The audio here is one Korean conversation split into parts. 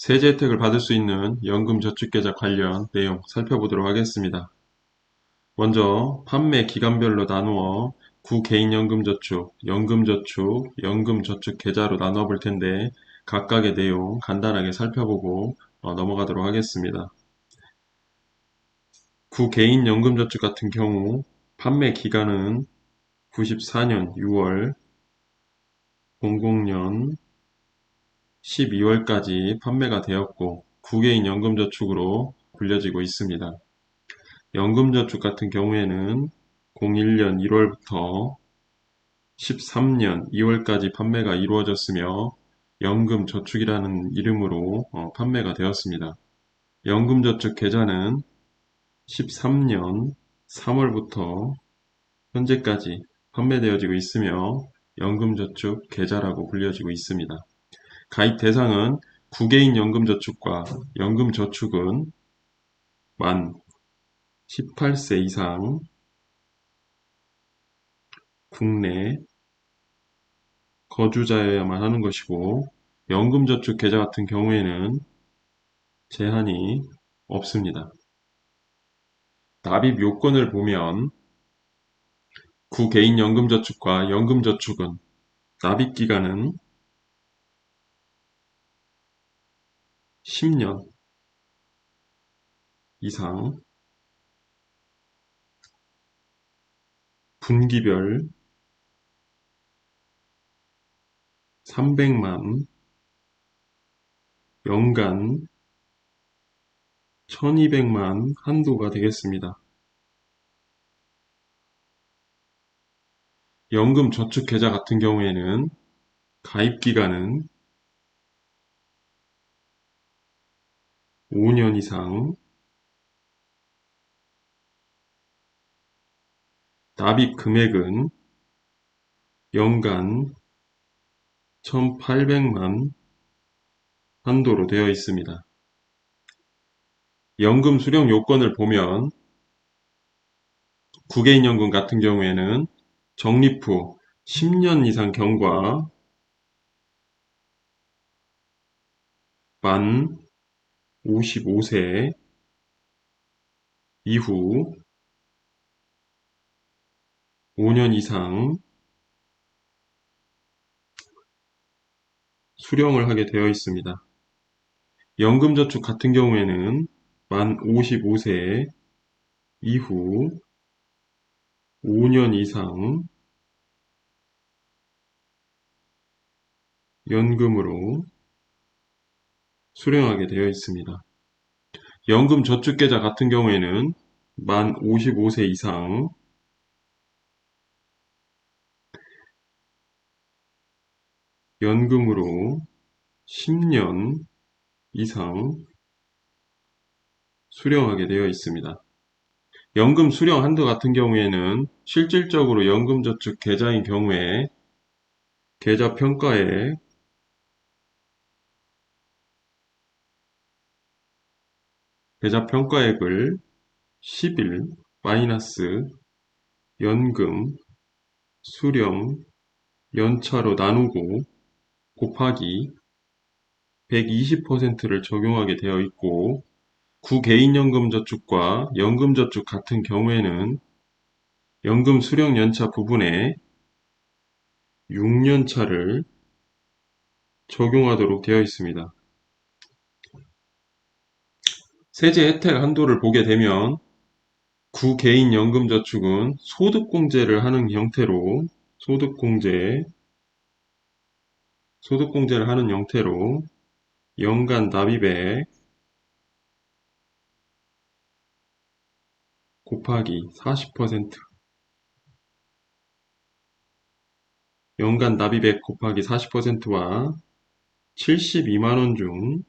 세제 혜택을 받을 수 있는 연금저축계좌 관련 내용 살펴보도록 하겠습니다. 먼저 판매 기간별로 나누어 구개인연금저축, 연금저축, 연금저축계좌로 나눠 볼 텐데 각각의 내용 간단하게 살펴보고 넘어가도록 하겠습니다. 구개인연금저축 같은 경우 판매 기간은 94년 6월, 00년 12월까지 판매가 되었고 구개인 연금저축으로 불려지고 있습니다. 연금저축 같은 경우에는 01년 1월부터 13년 2월까지 판매가 이루어졌으며 연금저축이라는 이름으로 판매가 되었습니다. 연금저축 계좌는 13년 3월부터 현재까지 판매되어지고 있으며 연금저축 계좌라고 불려지고 있습니다. 가입 대상은 구개인 연금저축과 연금저축은 만 18세 이상 국내 거주자여야만 하는 것이고 연금저축 계좌 같은 경우에는 제한이 없습니다. 납입 요건을 보면 구개인 연금저축과 연금저축은 납입기간은 10년 이상 분기별 300만 연간 1200만 한도가 되겠습니다. 연금저축계좌 같은 경우에는 가입기간은 5년 이상, 납입 금액은 연간 1800만 한도로 되어 있습니다. 연금 수령 요건을 보면 구개인연금 같은 경우에는 적립 후 10년 이상 경과 만 55세 이후 5년 이상 수령을 하게 되어 있습니다. 연금저축 같은 경우에는 만 55세 이후 5년 이상 연금으로 수령하게 되어 있습니다. 연금저축계좌 같은 경우에는 만 55세 이상 연금으로 10년 이상 수령하게 되어 있습니다. 연금 수령 한도 같은 경우에는 실질적으로 연금저축 계좌인 경우에 계좌 평가액 계좌 평가액을 10일 마이너스 연금 수령 연차로 나누고 곱하기 120%를 적용하게 되어 있고 구개인연금저축과 연금저축 같은 경우에는 연금 수령 연차 부분에 6년차를 적용하도록 되어 있습니다. 세제 혜택 한도를 보게 되면 구개인연금저축은 소득공제를 하는 형태로 소득공제를 하는 형태로 연간 납입액 곱하기 40% 연간 납입액 곱하기 40%와 72만원 중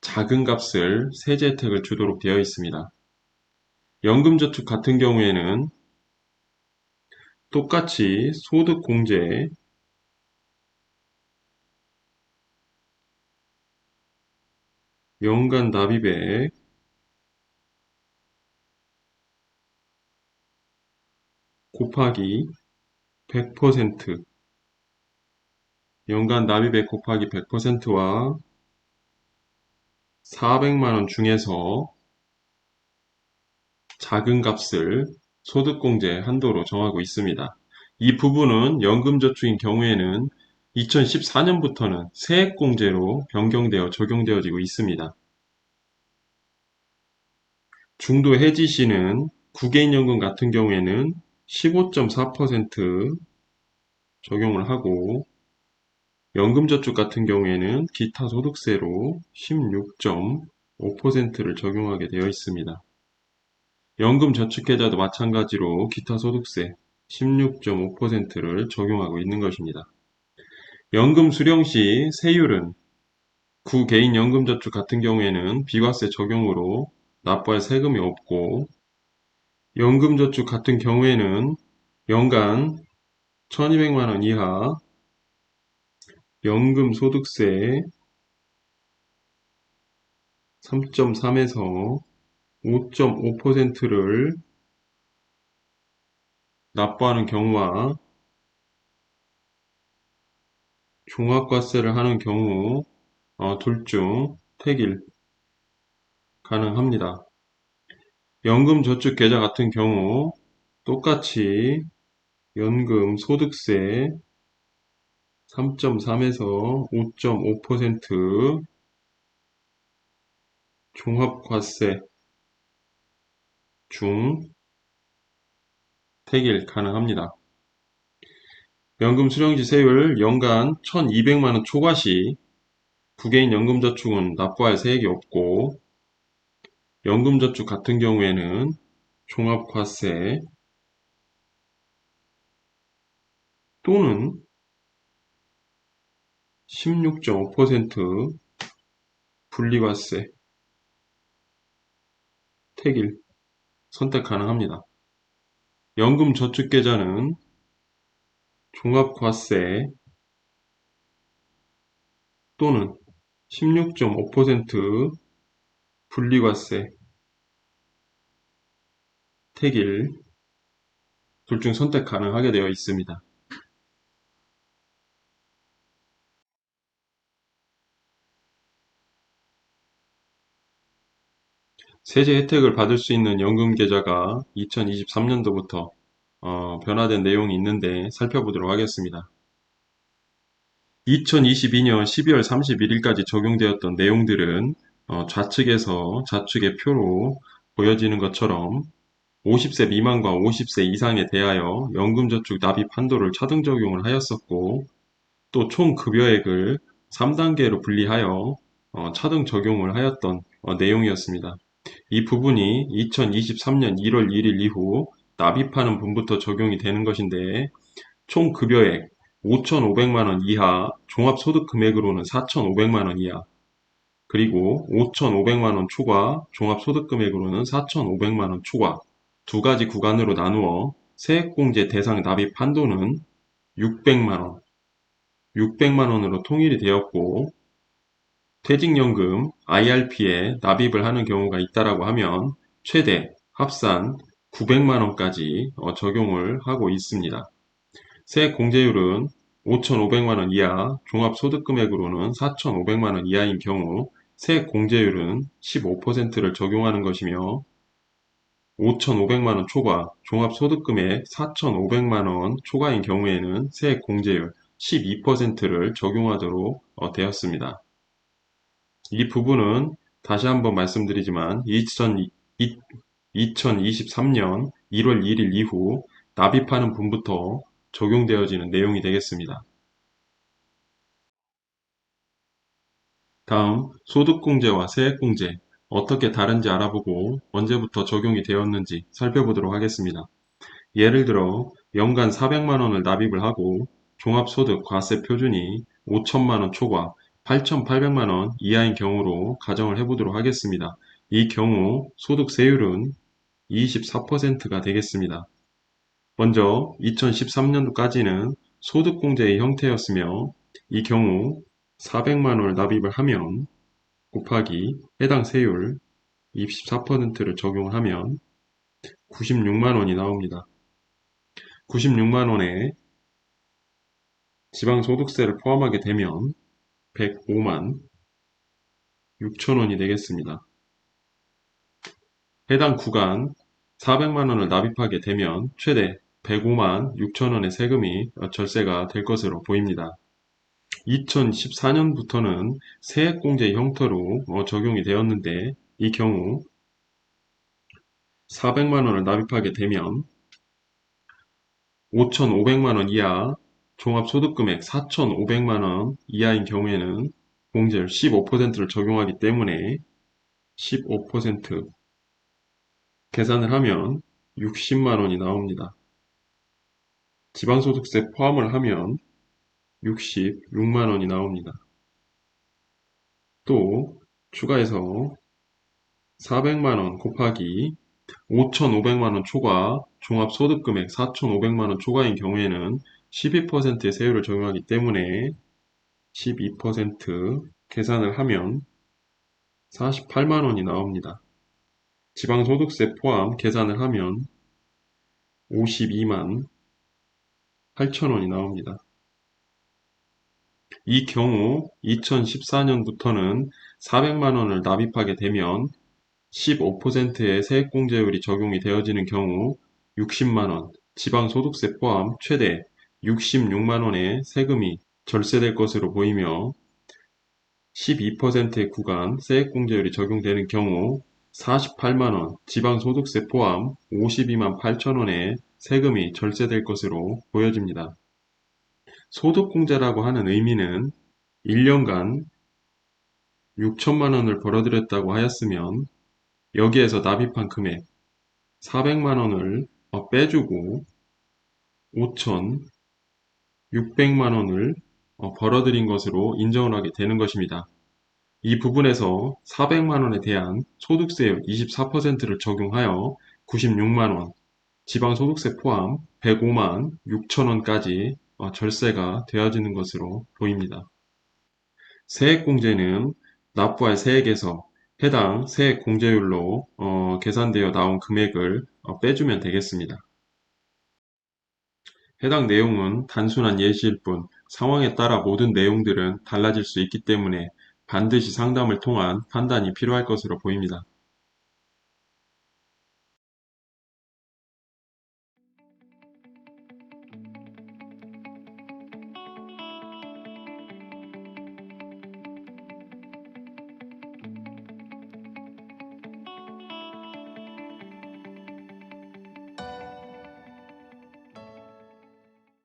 작은 값을 세제 혜택을 주도록 되어 있습니다. 연금저축 같은 경우에는 똑같이 소득공제 연간 납입액 곱하기 100% 연간 납입액 곱하기 100%와 400만원 중에서 작은 값을 소득공제 한도로 정하고 있습니다. 이 부분은 연금저축인 경우에는 2014년부터는 세액공제로 변경되어 적용되어지고 있습니다. 중도 해지시는 구개인연금 같은 경우에는 15.4% 적용을 하고 연금저축 같은 경우에는 기타 소득세로 16.5%를 적용하게 되어 있습니다. 연금저축계좌도 마찬가지로 기타 소득세 16.5%를 적용하고 있는 것입니다. 연금 수령 시 세율은 구개인 연금저축 같은 경우에는 비과세 적용으로 납부할 세금이 없고 연금저축 같은 경우에는 연간 1200만원 이하 연금소득세 3.3에서 5.5%를 납부하는 경우와 종합과세를 하는 경우 둘 중 택일 가능합니다. 연금저축계좌 같은 경우 똑같이 연금소득세 3.3에서 5.5% 종합과세 중 택일 가능합니다. 연금 수령시 세율 연간 1200만원 초과 시 구개인 연금저축은 납부할 세액이 없고 연금저축 같은 경우에는 종합과세 또는 16.5% 분리과세 택일 선택 가능합니다. 연금저축계좌는 종합과세 또는 16.5% 분리과세 택일 둘 중 선택 가능하게 되어 있습니다. 세제 혜택을 받을 수 있는 연금계좌가 2023년도부터 변화된 내용이 있는데 살펴보도록 하겠습니다. 2022년 12월 31일까지 적용되었던 내용들은 좌측에서 좌측의 표로 보여지는 것처럼 50세 미만과 50세 이상에 대하여 연금저축 납입 한도를 차등 적용을 하였었고 또 총 급여액을 3단계로 분리하여 차등 적용을 하였던 내용이었습니다. 이 부분이 2023년 1월 1일 이후 납입하는 분부터 적용이 되는 것인데 총 급여액 5,500만원 이하 종합소득금액으로는 4,500만원 이하 그리고 5,500만원 초과 종합소득금액으로는 4,500만원 초과 두 가지 구간으로 나누어 세액공제 대상 납입 한도는 600만원으로 통일이 되었고 퇴직연금 IRP에 납입을 하는 경우가 있다라고 하면 최대 합산 900만원까지 적용을 하고 있습니다. 세액 공제율은 5,500만원 이하 종합소득금액으로는 4,500만원 이하인 경우 세액 공제율은 15%를 적용하는 것이며 5,500만원 초과 종합소득금액 4,500만원 초과인 경우에는 세액 공제율 12%를 적용하도록 되었습니다. 이 부분은 다시 한번 말씀드리지만 2023년 1월 1일 이후 납입하는 분부터 적용되어지는 내용이 되겠습니다. 다음 소득공제와 세액공제 어떻게 다른지 알아보고 언제부터 적용이 되었는지 살펴보도록 하겠습니다. 예를 들어 연간 400만원을 납입을 하고 종합소득 과세 표준이 5천만원 초과 8,800만원 이하인 경우로 가정을 해보도록 하겠습니다. 이 경우 소득세율은 24%가 되겠습니다. 먼저 2013년도까지는 소득공제의 형태였으며 이 경우 400만원을 납입을 하면 곱하기 해당 세율 24%를 적용하면 96만원이 나옵니다. 96만원에 지방소득세를 포함하게 되면 105만 6천 원이 되겠습니다. 해당 구간 400만 원을 납입하게 되면 최대 105만 6천 원의 세금이 절세가 될 것으로 보입니다. 2014년부터는 세액공제 형태로 적용이 되었는데 이 경우 400만 원을 납입하게 되면 5,500만 원 이하 종합소득금액 4,500만 원 이하인 경우에는 공제율 15%를 적용하기 때문에 15% 계산을 하면 60만 원이 나옵니다. 지방소득세 포함을 하면 66만 원이 나옵니다. 또 추가해서 400만 원 곱하기 5,500만 원 초과 종합소득금액 4,500만 원 초과인 경우에는 12%의 세율을 적용하기 때문에 12% 계산을 하면 48만 원이 나옵니다. 지방소득세 포함 계산을 하면 52만 8천 원이 나옵니다. 이 경우 2014년부터는 400만 원을 납입하게 되면 15%의 세액공제율이 적용이 되어지는 경우 60만 원, 지방소득세 포함 최대 66만 원의 세금이 절세될 것으로 보이며 12%의 구간 세액공제율이 적용되는 경우 48만 원, 지방소득세 포함 52만 8천 원의 세금이 절세될 것으로 보여집니다. 소득공제라고 하는 의미는 1년간 6천만 원을 벌어들였다고 하였으면 여기에서 납입한 금액 400만 원을 빼주고 5,600만 원을 벌어들인 것으로 인정을 하게 되는 것입니다. 이 부분에서 400만 원에 대한 소득세율 24%를 적용하여 96만 원, 지방소득세 포함 105만 6천 원까지 절세가 되어지는 것으로 보입니다. 세액공제는 납부할 세액에서 해당 세액공제율로 계산되어 나온 금액을 빼주면 되겠습니다. 해당 내용은 단순한 예시일 뿐 상황에 따라 모든 내용들은 달라질 수 있기 때문에 반드시 상담을 통한 판단이 필요할 것으로 보입니다.